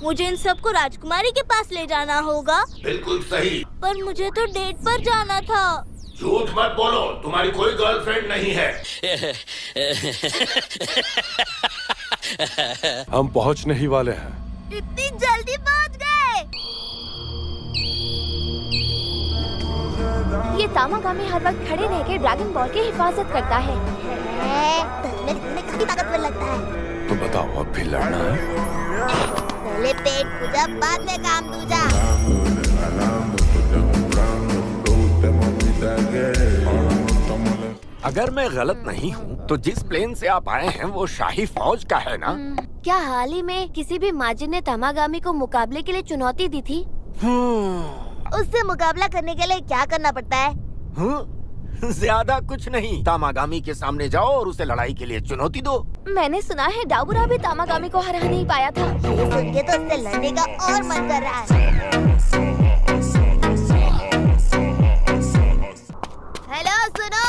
मुझे इन सबको राजकुमारी के पास ले जाना होगा। बिल्कुल सही। पर मुझे तो डेट पर जाना था। झूठ मत बोलो, तुम्हारी कोई गर्लफ्रेंड नहीं है। हम पहुंचने ही वाले हैं। इतनी जल्दी पहुंच गए। ये तामागामी हर वक्त खड़े रह के ड्रैगन बॉल की हिफाजत करता है। तुम्हें काफी ताकतवर लगता है। तो बताओ, अब भी लड़ना है? पहले पेट पूजा, बाद में काम दूजा। अगर मैं गलत नहीं हूँ तो जिस प्लेन से आप आए हैं वो शाही फौज का है ना? क्या हाल ही में किसी भी माजिद ने तामागामी को मुकाबले के लिए चुनौती दी थी? उससे मुकाबला करने के लिए क्या करना पड़ता है? ज्यादा कुछ नहीं, तामागामी के सामने जाओ और उसे लड़ाई के लिए चुनौती दो। मैंने सुना है डाबुरा भी तामागामी को हरा नहीं पाया था। ये सुन के तो उससे लड़ने का और मन कर रहा है। हेलो, सुनो।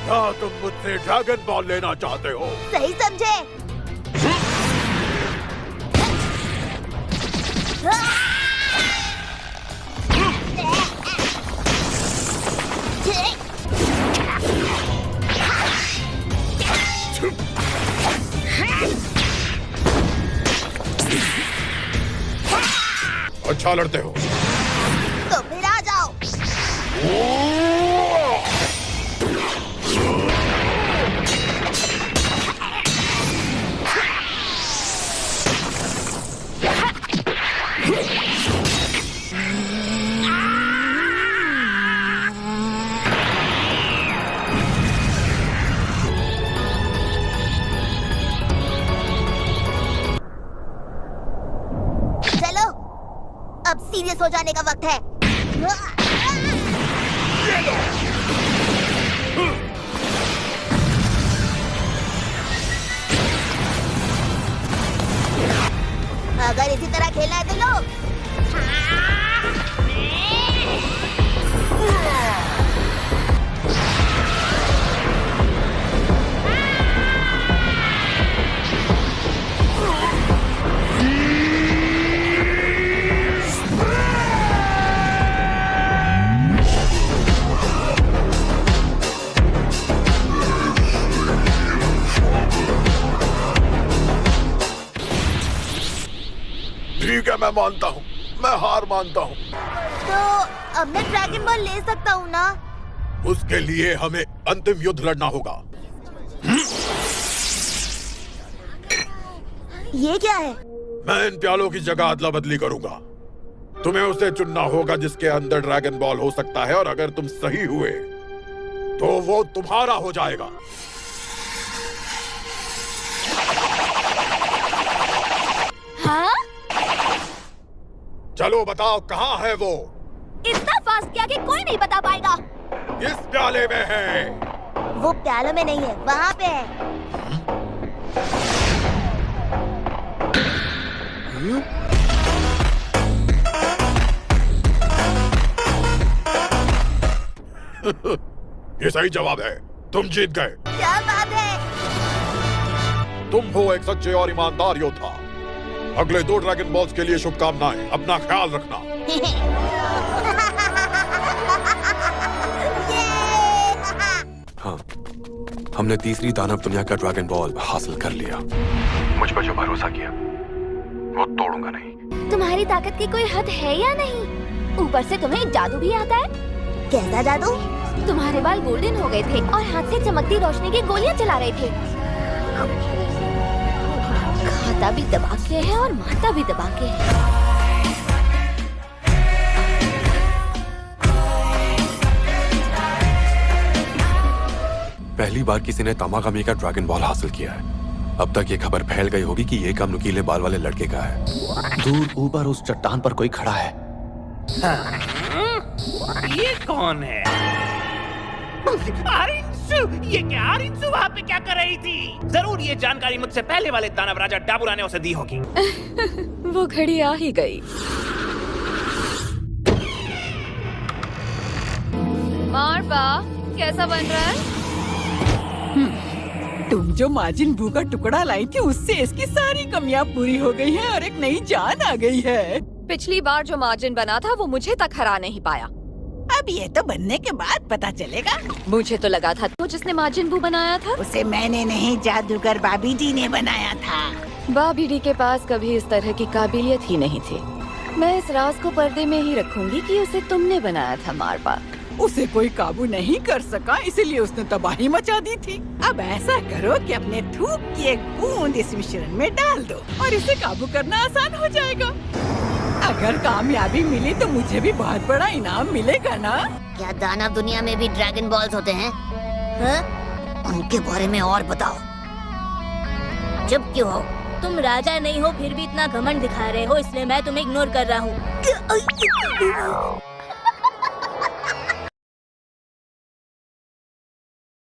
क्या तुम मुझसे ड्रैगन बॉल लेना चाहते हो? सही समझे। अच्छा लड़ते हो तो फिर आ जाओ। अब सीरियस हो जाने का वक्त है। अगर इसी तरह खेलना है तो लो। ठीक है, मैं मानता हूँ, मैं हार मानता हूँ। तो अब मैं ड्रैगन बॉल ले सकता हूँ ना? उसके लिए हमें अंतिम युद्ध लड़ना होगा। ये क्या है? मैं इन प्यालों की जगह अदला बदली करूंगा। तुम्हें उसे चुनना होगा जिसके अंदर ड्रैगन बॉल हो सकता है, और अगर तुम सही हुए तो वो तुम्हारा हो जाएगा। हाँ? चलो बताओ, कहाँ है वो? इतना फास्ट किया कि कोई नहीं बता पाएगा। किस प्याले में है? वो प्यालों में नहीं है, वहाँ पे है। ये सही जवाब है, तुम जीत गए। क्या बात है? तुम हो एक सच्चे और ईमानदार योद्धा। अगले 2 ड्रैगन बॉल्स के लिए शुभकामनाएं। अपना ख्याल रखना। हाँ, हमने तीसरी दानव दुनिया का ड्रैगन बॉल हासिल कर लिया। मुझ पर जो भरोसा किया वो तोड़ूंगा नहीं। तुम्हारी ताकत की कोई हद है या नहीं? ऊपर से तुम्हें जादू भी आता है। कैसा जादू? तुम्हारे बाल गोल्डन हो गए थे और हाथ से चमकती रोशनी की गोलियां चला रहे थे। खाता भी दबा के है और मारता भी दबा के है। पहली बार किसी ने तामागामी का ड्रैगन बॉल हासिल किया है। अब तक ये खबर फैल गई होगी कि ये काम नुकीले बाल वाले लड़के का है। दूर ऊपर उस चट्टान पर कोई खड़ा है। ये कौन है? आरिंसु! ये क्या आरिंसु वहाँ पे क्या कर रही थी? जरूर ये जानकारी मुझसे पहले वाले दानव राजा डाबुरा ने उसे दी होगी। वो घड़ी आ ही गई। मारपा, कैसा बन रहा है? तुम जो माजिन बू का टुकड़ा लाई थी उससे इसकी सारी कमियां पूरी हो गई हैं और एक नई जान आ गई है। पिछली बार जो मार्जिन बना था वो मुझे तक हरा नहीं पाया। अब ये तो बनने के बाद पता चलेगा। मुझे तो लगा था तो जिसने मार्जिन बू बनाया था। उसे मैंने नहीं, जादूगर बाबी जी ने बनाया था। बाबी डी के पास कभी इस तरह की काबिलियत ही नहीं थी। मैं इस राज को पर्दे में ही रखूंगी कि उसे तुमने बनाया था मारपा। उसे कोई काबू नहीं कर सका, इसीलिए उसने तबाही मचा दी थी। अब ऐसा करो कि अपने थूक की एक बूंद इस मिश्रण में डाल दो और इसे काबू करना आसान हो जाएगा। अगर कामयाबी मिली तो मुझे भी बहुत बड़ा इनाम मिलेगा ना। क्या दानव दुनिया में भी ड्रैगन बॉल्स होते हैं? हाँ? उनके बारे में और बताओ। चुप क्यों हो? तुम राजा नहीं हो फिर भी इतना घमंड दिखा रहे हो, इसलिए मैं तुम्हें इग्नोर कर रहा हूँ।